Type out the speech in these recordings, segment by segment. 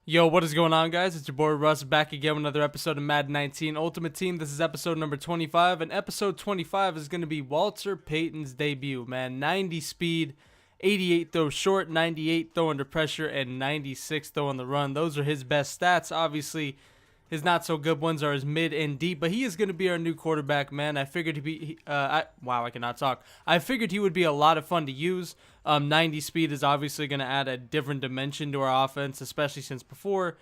Yo, what is going on, guys? It's your boy Russ back again with another episode of Madden 19 Ultimate Team. This is episode number 25, and episode 25 is going to be Walter Payton's debut, man. 90 speed, 88 throw short, 98 throw under pressure, and 96 throw on the run. Those are his best stats. Obviously, his not so good ones are his mid and deep, but he is going to be our new quarterback, man. I figured he'd be, wow, I cannot talk. I figured he would be a lot of fun to use. 90 speed is obviously going to add a different dimension to our offense, especially since before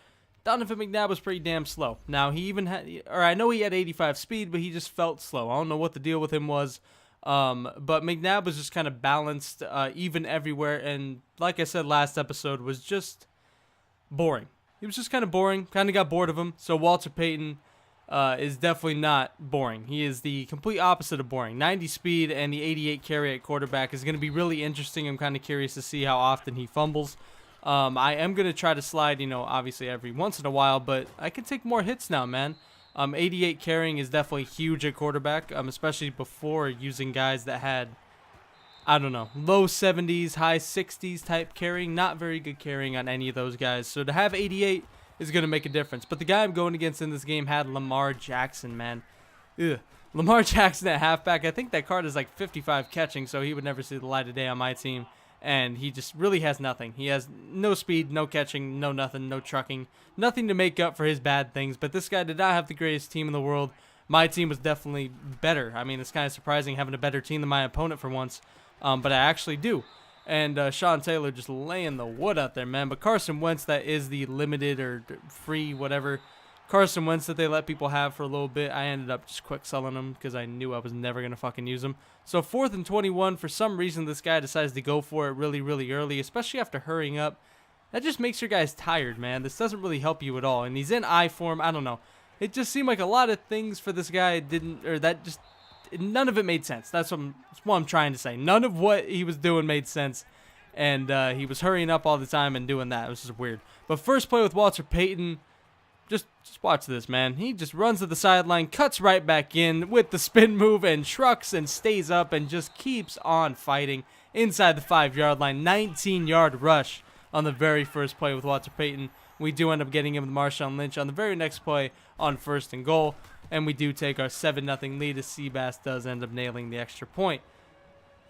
Donovan McNabb was pretty damn slow. Now, he even had, or I know he had 85 speed, but he just felt slow. I don't know what the deal with him was. But McNabb was just kind of balanced, even everywhere, and like I said last episode, was just boring. He was just kind of boring, kind of got bored of him. So Walter Payton is definitely not boring. He is the complete opposite of boring. 90 speed and the 88 carry at quarterback is going to be really interesting. I'm kind of curious to see how often he fumbles. I am going to try to slide, obviously every once in a while, but I can take more hits now, man. 88 carrying is definitely huge at quarterback, especially before using guys that had, I don't know, low 70s, high 60s type carrying. Not very good carrying on any of those guys. So to have 88 is going to make a difference. But the guy I'm going against in this game had Lamar Jackson, man. Ugh. Lamar Jackson at halfback. I think that card is like 55 catching, so he would never see the light of day on my team. And he just really has nothing. He has no speed, no catching, no nothing, no trucking. Nothing to make up for his bad things. But this guy did not have the greatest team in the world. My team was definitely better. I mean, it's kind of surprising having a better team than my opponent for once. But I actually do. And Sean Taylor just laying the wood out there, man. But Carson Wentz, that is the limited or free, whatever, Carson Wentz that they let people have for a little bit. I ended up just quick selling him because I knew I was never going to fucking use him. So 4th and 21, for some reason this guy decides to go for it really, really early, especially after hurrying up. That just makes your guys tired, man. This doesn't really help you at all. And he's in I form. I don't know. It just seemed like a lot of things for this guy none of it made sense. That's what I'm trying to say. None of what he was doing made sense. And he was hurrying up all the time and doing that. It was just weird. But first play with Walter Payton. Just watch this, man. He just runs to the sideline, cuts right back in with the spin move and trucks and stays up and just keeps on fighting inside the 5-yard line. 19-yard rush on the very first play with Walter Payton. We do end up getting him with Marshawn Lynch on the very next play on 1st and goal. And we do take our 7-0 lead as Seabass does end up nailing the extra point.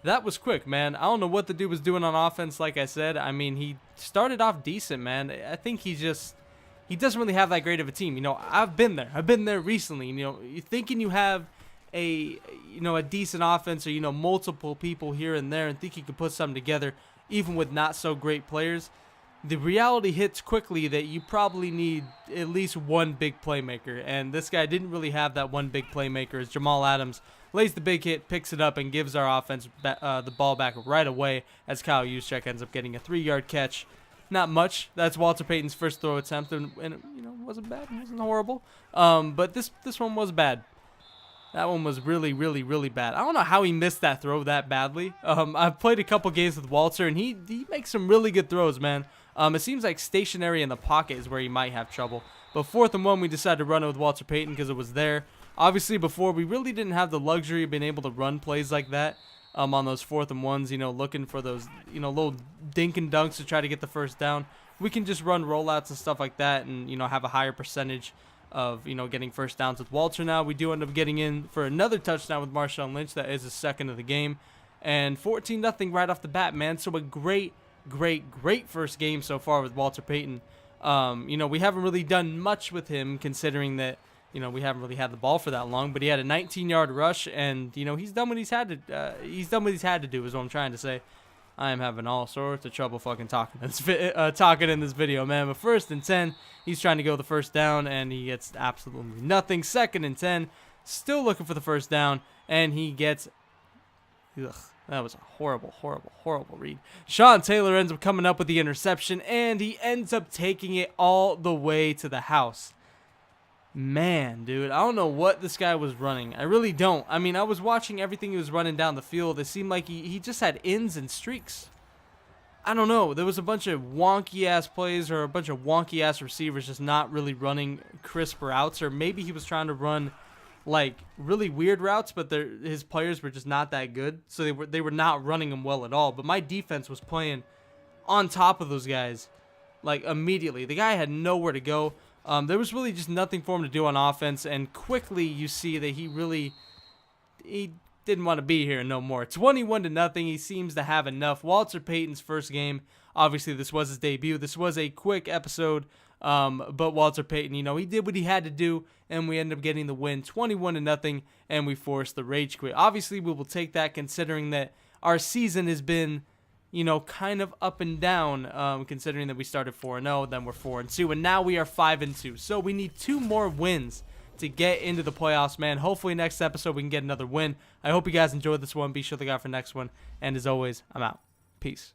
That was quick, man. I don't know what the dude was doing on offense, like I said. I mean, he started off decent, man. I think he doesn't really have that great of a team. I've been there. I've been there recently. You're thinking you have a decent offense or, multiple people here and there and think you can put something together even with not so great players. The reality hits quickly that you probably need at least one big playmaker, and this guy didn't really have that one big playmaker as Jamal Adams lays the big hit, picks it up, and gives our offense the ball back right away as Kyle Juszczyk ends up getting a 3-yard catch. Not much. That's Walter Payton's first throw attempt, and it wasn't bad. It wasn't horrible. But this one was bad. That one was really, really, really bad. I don't know how he missed that throw that badly. I've played a couple games with Walter, and he makes some really good throws, man. It seems like stationary in the pocket is where he might have trouble. But 4th and 1, we decided to run it with Walter Payton because it was there. Obviously, before, we really didn't have the luxury of being able to run plays like that on those 4th and 1s, looking for those, little dink and dunks to try to get the first down. We can just run rollouts and stuff like that and, have a higher percentage of, getting first downs with Walter now. We do end up getting in for another touchdown with Marshawn Lynch. That is the 2nd of the game. And 14-0 right off the bat, man. So a great first game so far with Walter Payton. We haven't really done much with him considering that, we haven't really had the ball for that long, but he had a 19-yard rush and, he's done what he's had to do is what I'm trying to say. I am having all sorts of trouble fucking talking in this video, man. But 1st and 10, he's trying to go the first down and he gets absolutely nothing. 2nd and 10, still looking for the first down and he gets, that was a horrible, horrible, horrible read. Sean Taylor ends up coming up with the interception, and he ends up taking it all the way to the house. Man, dude, I don't know what this guy was running. I really don't. I mean, I was watching everything he was running down the field. It seemed like he just had ins and streaks. I don't know. There was a bunch of wonky-ass plays or a bunch of wonky-ass receivers just not really running crisp routes, or maybe he was trying to run like really weird routes, but his players were just not that good, so they were not running them well at all. But my defense was playing on top of those guys like immediately. The guy had nowhere to go. There was really just nothing for him to do on offense, and quickly you see that he didn't want to be here no more. 21-0. He seems to have enough. Walter Payton's first game. Obviously, this was his debut. This was a quick episode, but Walter Payton, he did what he had to do, and we ended up getting the win, 21-0, and we forced the rage quit. Obviously, we will take that considering that our season has been, kind of up and down, considering that we started 4-0, then we're 4-2, and now we are 5-2. So we need 2 more wins to get into the playoffs, man. Hopefully next episode we can get another win. I hope you guys enjoyed this one. Be sure to look out for the next one. And as always, I'm out. Peace.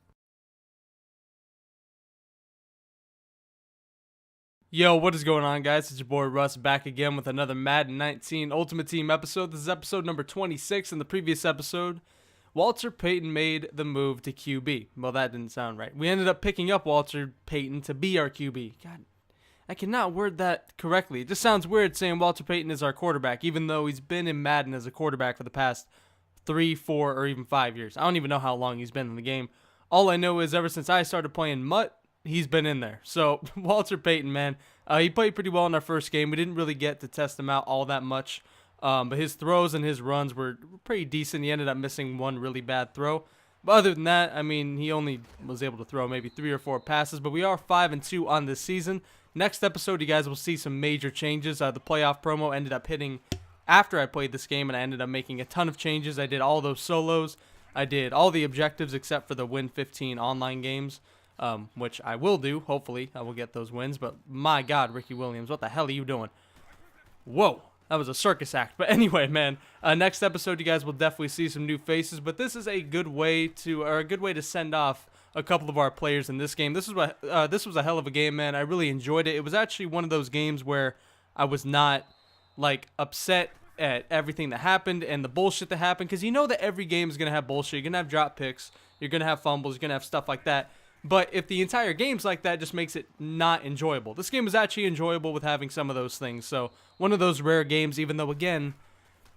Yo, what is going on, guys? It's your boy Russ back again with another Madden 19 Ultimate Team episode. This is episode number 26. In the previous episode, Walter Payton made the move to QB. Well, that didn't sound right. We ended up picking up Walter Payton to be our QB. God, I cannot word that correctly. It just sounds weird saying Walter Payton is our quarterback, even though he's been in Madden as a quarterback for the past 3, 4, or even 5 years. I don't even know how long he's been in the game. All I know is ever since I started playing Mutt, he's been in there. So, Walter Payton, man, he played pretty well in our first game. We didn't really get to test him out all that much, but his throws and his runs were pretty decent. He ended up missing one really bad throw. But other than that, I mean, he only was able to throw maybe 3 or 4 passes, but we are 5-2 on this season. Next episode, you guys will see some major changes. The playoff promo ended up hitting after I played this game, and I ended up making a ton of changes. I did all those solos. I did all the objectives except for the Win 15 online games, which I will do. Hopefully, I will get those wins. But my God, Ricky Williams, what the hell are you doing? Whoa, that was a circus act. But anyway, man, next episode, you guys will definitely see some new faces. But this is a good way to send off a couple of our players in this game. This was a hell of a game, man. I really enjoyed it. It was actually one of those games where I was not like upset at everything that happened and the bullshit that happened, because you know that every game is gonna have bullshit. You're gonna have drop picks, you're gonna have fumbles, you're gonna have stuff like that. But if the entire game's like that, it just makes it not enjoyable. This game was actually enjoyable with having some of those things. So one of those rare games, even though again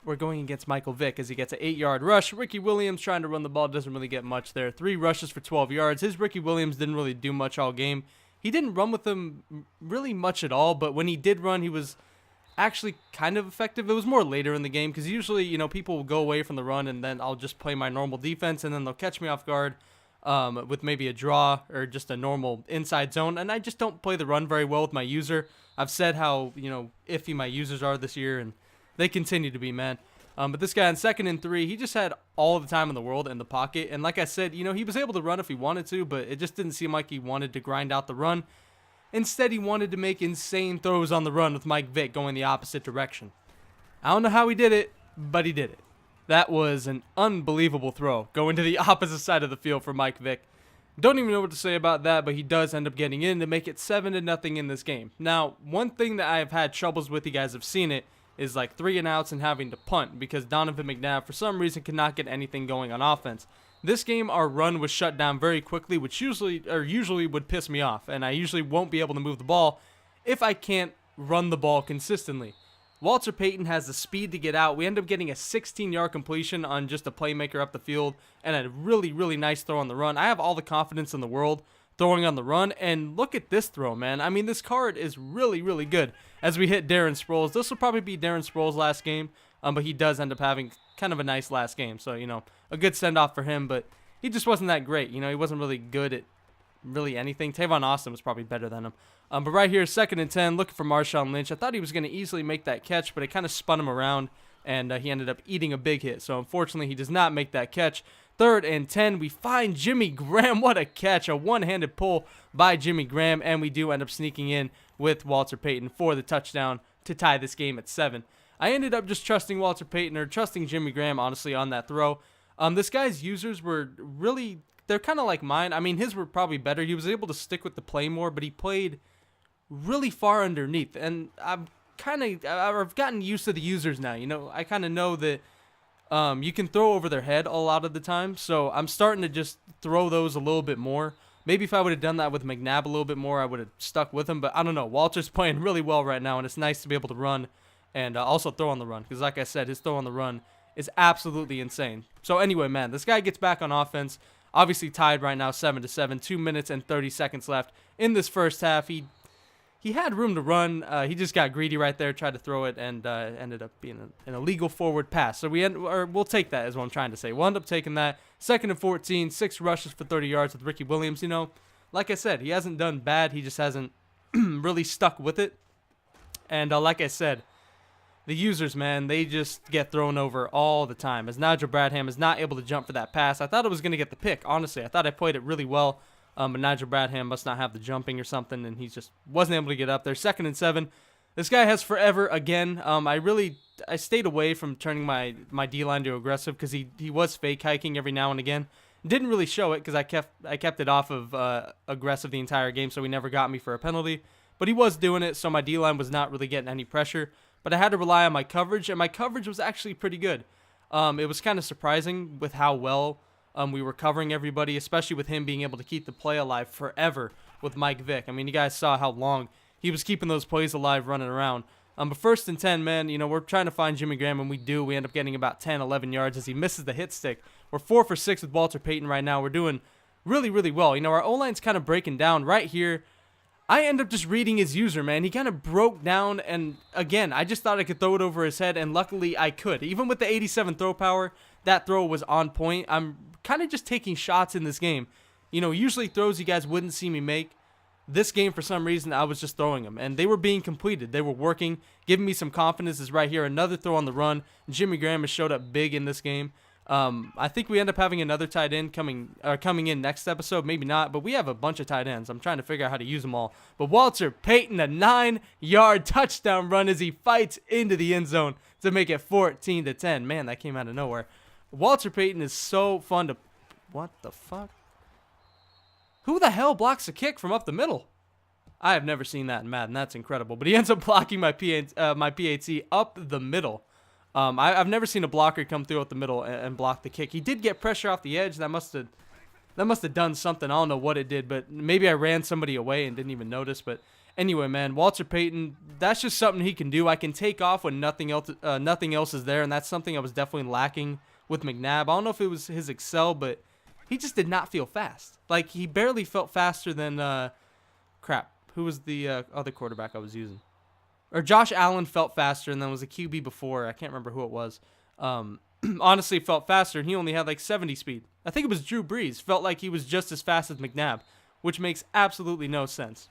we're going against Michael Vick as he gets an 8-yard rush. Ricky Williams trying to run the ball doesn't really get much there. 3 rushes for 12 yards. His Ricky Williams didn't really do much all game. He didn't run with them really much at all, but when he did run, he was actually kind of effective. It was more later in the game because usually, people will go away from the run and then I'll just play my normal defense and then they'll catch me off guard with maybe a draw or just a normal inside zone, and I just don't play the run very well with my user. I've said how, iffy my users are this year, and they continue to be, man. But this guy on 2nd and 3, he just had all the time in the world in the pocket. And like I said, he was able to run if he wanted to, but it just didn't seem like he wanted to grind out the run. Instead, he wanted to make insane throws on the run with Mike Vick going the opposite direction. I don't know how he did it, but he did it. That was an unbelievable throw, going to the opposite side of the field for Mike Vick. Don't even know what to say about that, but he does end up getting in to make it 7-0 in this game. Now, one thing that I have had troubles with, you guys have seen it, is like 3 and outs and having to punt because Donovan McNabb for some reason could not get anything going on offense. This game our run was shut down very quickly, which usually would piss me off, and I usually won't be able to move the ball if I can't run the ball consistently. Walter Payton has the speed to get out. We end up getting a 16-yard completion on just a playmaker up the field and a really, really nice throw on the run. I have all the confidence in the world throwing on the run, and look at this throw, man. I mean, this card is really, really good as we hit Darren Sproles. This will probably be Darren Sproles' last game, but he does end up having kind of a nice last game. So, a good send-off for him, but he just wasn't that great. He wasn't really good at really anything. Tavon Austin was probably better than him. But right here, 2nd and 10, looking for Marshawn Lynch. I thought he was going to easily make that catch, but it kind of spun him around, and he ended up eating a big hit. So, unfortunately, he does not make that catch. 3rd and 10, we find Jimmy Graham. What a catch. A one-handed pull by Jimmy Graham, and we do end up sneaking in with Walter Payton for the touchdown to tie this game at 7. I ended up just trusting Walter Payton, or trusting Jimmy Graham, honestly, on that throw. This guy's users were really, they're kind of like mine. I mean, his were probably better. He was able to stick with the play more, but he played really far underneath, and I've gotten used to the users now. I kind of know that you can throw over their head a lot of the time, so I'm starting to just throw those a little bit more. Maybe if I would have done that with McNabb a little bit more, I would have stuck with him, but I don't know. Walter's playing really well right now, and it's nice to be able to run and also throw on the run, because like I said, his throw on the run is absolutely insane. So anyway, man, this guy gets back on offense. Obviously tied right now 7-7, 2 minutes and 30 seconds left in this first half. He had room to run. He just got greedy right there, tried to throw it, and ended up being an illegal forward pass. So we'll take that, is what I'm trying to say. We'll end up taking that. 2nd and 14, 6 rushes for 30 yards with Ricky Williams. You know, like I said, he hasn't done bad. He just hasn't really stuck with it. And like I said, the users, man, they just get thrown over all the time. As Nigel Bradham is not able to jump for that pass. I thought I was going to get the pick, honestly. I thought I played it really well. But Nigel Bradham must not have the jumping or something, and he just wasn't able to get up there. 2nd and 7. This guy has forever again. I stayed away from turning my D-line to aggressive because he was fake hiking every now and again. Didn't really show it because I kept it off of aggressive the entire game, so he never got me for a penalty. But he was doing it, so my D-line was not really getting any pressure. But I had to rely on my coverage, and my coverage was actually pretty good. It was kind of surprising with how well we were covering everybody, especially with him being able to keep the play alive forever with Mike Vick. I mean, you guys saw how long he was keeping those plays alive running around. But 1st and 10, man, you know, we're trying to find Jimmy Graham, and we do. We end up getting about 10, 11 yards as he misses the hit stick. We're 4 for 6 with Walter Payton right now. We're doing really, really well. You know, our O-line's kind of breaking down right here. I end up just reading his user, man. He kind of broke down, and again, I just thought I could throw it over his head, and luckily I could. Even with the 87 throw power, that throw was on point. I'm kind of just taking shots in this game. You know, usually throws you guys wouldn't see me make. This game, for some reason, I was just throwing them, and they were being completed. They were working, giving me some confidence. Is right here, another throw on the run. Jimmy Graham has showed up big in this game. I think we end up having another tight end coming in next episode. Maybe not, but we have a bunch of tight ends. I'm trying to figure out how to use them all. But Walter Payton, a 9-yard touchdown run as he fights into the end zone to make it 14-10. Man, that came out of nowhere. Walter Payton is so fun to... What the fuck? Who the hell blocks a kick from up the middle? I have never seen that in Madden. That's incredible. But he ends up blocking my PAT up the middle. I've never seen a blocker come through up the middle and block the kick. He did get pressure off the edge. That must have done something. I don't know what it did, but maybe I ran somebody away and didn't even notice. But anyway, man, Walter Payton, that's just something he can do. I can take off when nothing else is there, and that's something I was definitely lacking with McNabb. I don't know if it was his excel, but he just did not feel fast. Like, he barely felt faster than, crap, who was the other quarterback I was using? Or Josh Allen felt faster, and then was a QB before. I can't remember who it was. Honestly, felt faster, and he only had like 70 speed. I think it was Drew Brees. Felt like he was just as fast as McNabb, which makes absolutely no sense.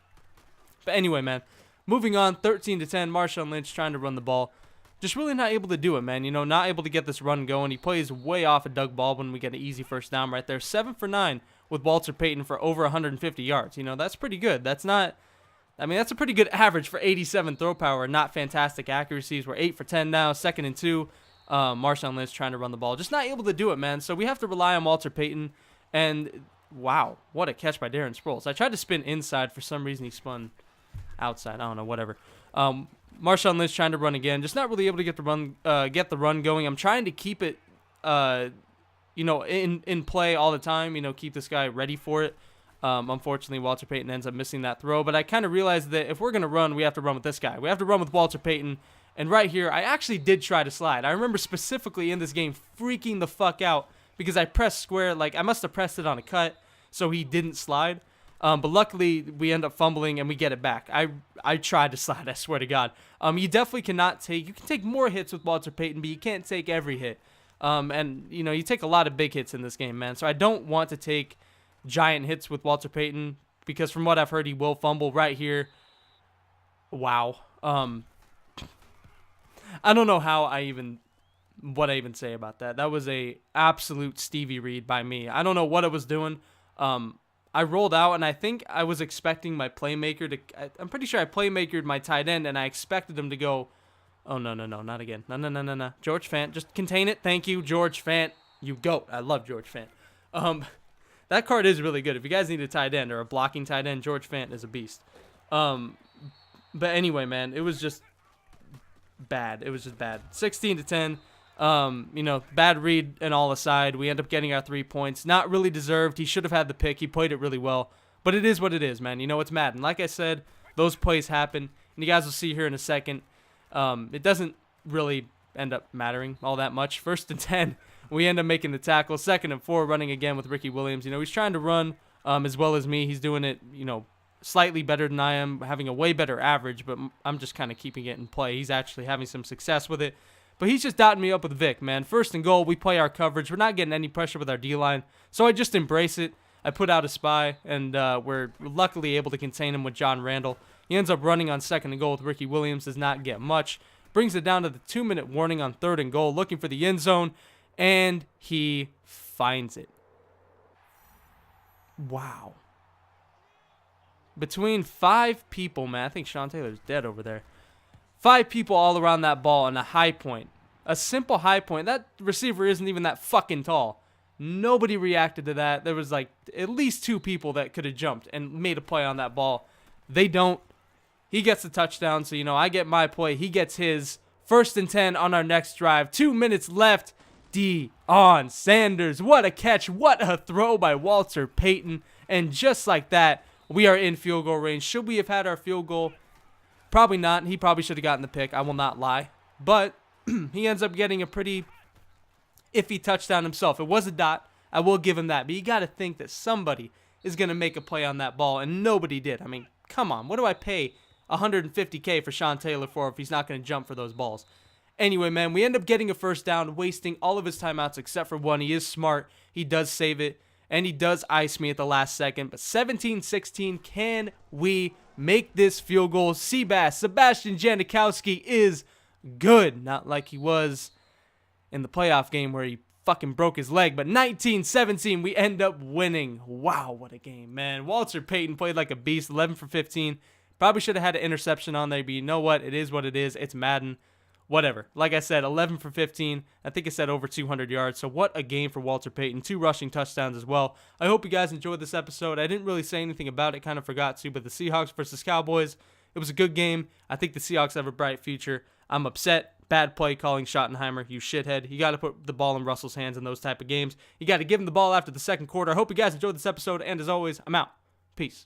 But anyway, man, moving on, 13-10, Marshawn Lynch trying to run the ball. Just really not able to do it, man. You know, not able to get this run going. He plays way off of Doug Baldwin. We get an easy first down right there. 7 for 9 with Walter Payton for over 150 yards. You know, that's pretty good. That's not... I mean, that's a pretty good average for 87 throw power. Not fantastic accuracies. We're 8 for 10 now. 2nd and 2. Marshawn Lynch trying to run the ball. Just not able to do it, man. So we have to rely on Walter Payton. And, wow, what a catch by Darren Sproles. I tried to spin inside. For some reason, he spun outside. I don't know, whatever. Marshawn Lynch trying to run again. Just not really able to get the run going. I'm trying to keep it, you know, in play all the time. You know, keep this guy ready for it. Unfortunately, Walter Payton ends up missing that throw. But I kind of realized that if we're going to run, we have to run with this guy. We have to run with Walter Payton. And right here, I actually did try to slide. I remember specifically in this game freaking the fuck out because I pressed square. Like, I must have pressed it on a cut, so he didn't slide. But luckily, we end up fumbling, and we get it back. I tried to slide, I swear to God. You definitely cannot take... You can take more hits with Walter Payton, but you can't take every hit. And, you know, you take a lot of big hits in this game, man. So I don't want to take giant hits with Walter Payton because from what I've heard, he will fumble right here. Wow. I don't know what I even say about that. That was a absolute Stevie read by me. I don't know what I was doing. I rolled out, and I think I was expecting my playmaker to... I'm pretty sure I playmakered my tight end, and I expected him to go... Oh, no, not again. No. George Fant, just contain it. Thank you, George Fant. You goat. I love George Fant. That card is really good. If you guys need a tight end or a blocking tight end, George Fant is a beast. But anyway, man, it was just bad. It was just bad. 16-10. You know, bad read and all aside, we end up getting our 3 points. Not really deserved. He should have had the pick. He played it really well. But it is what it is, man. You know, it's Madden. Like I said, those plays happen. And you guys will see here in a second. It doesn't really end up mattering all that much. 1st and 10 We end up making the tackle. 2nd and 4, running again with Ricky Williams. He's trying to run as well as me. He's doing it, slightly better than I am, having a way better average, but I'm just kind of keeping it in play. He's actually having some success with it. But he's just dotting me up with Vic, man. 1st and goal, we play our coverage. We're not getting any pressure with our D-line, so I just embrace it. I put out a spy, and we're luckily able to contain him with John Randall. He ends up running on 2nd and goal with Ricky Williams, does not get much. Brings it down to the 2-minute warning on 3rd and goal, looking for the end zone, and he finds it. Wow. Between 5 people, man, I think Sean Taylor's dead over there. 5 people all around that ball on a high point. A simple high point. That receiver isn't even that fucking tall. Nobody reacted to that. There was like at least 2 people that could have jumped and made a play on that ball. They don't. He gets the touchdown, so, I get my play. He gets his. 1st and 10 on our next drive. 2 minutes left. Deion Sanders. What a catch. What a throw by Walter Payton. And just like that, we are in field goal range. Should we have had our field goal? Probably not. He probably should have gotten the pick. I will not lie. But he ends up getting a pretty iffy touchdown himself. It was a dot. I will give him that. But you got to think that somebody is going to make a play on that ball, and nobody did. I mean, come on. What do I pay $150K for Sean Taylor for if he's not going to jump for those balls? Anyway, man, we end up getting a 1st down, wasting all of his timeouts except for one. He is smart. He does save it, and he does ice me at the last second. But 17-16, can we make this field goal? Sebastian Janikowski is good. Not like he was in the playoff game where he fucking broke his leg. But 19-17, we end up winning. Wow, what a game, man. Walter Payton played like a beast, 11 for 15. Probably should have had an interception on there, but you know what? It is what it is. It's Madden. Whatever. Like I said, 11 for 15. I think it said over 200 yards. So what a game for Walter Payton. 2 rushing touchdowns as well. I hope you guys enjoyed this episode. I didn't really say anything about it. Kind of forgot to. But the Seahawks versus Cowboys, it was a good game. I think the Seahawks have a bright future. I'm upset. Bad play calling Schottenheimer. You shithead. You got to put the ball in Russell's hands in those type of games. You got to give him the ball after the 2nd quarter. I hope you guys enjoyed this episode. And as always, I'm out. Peace.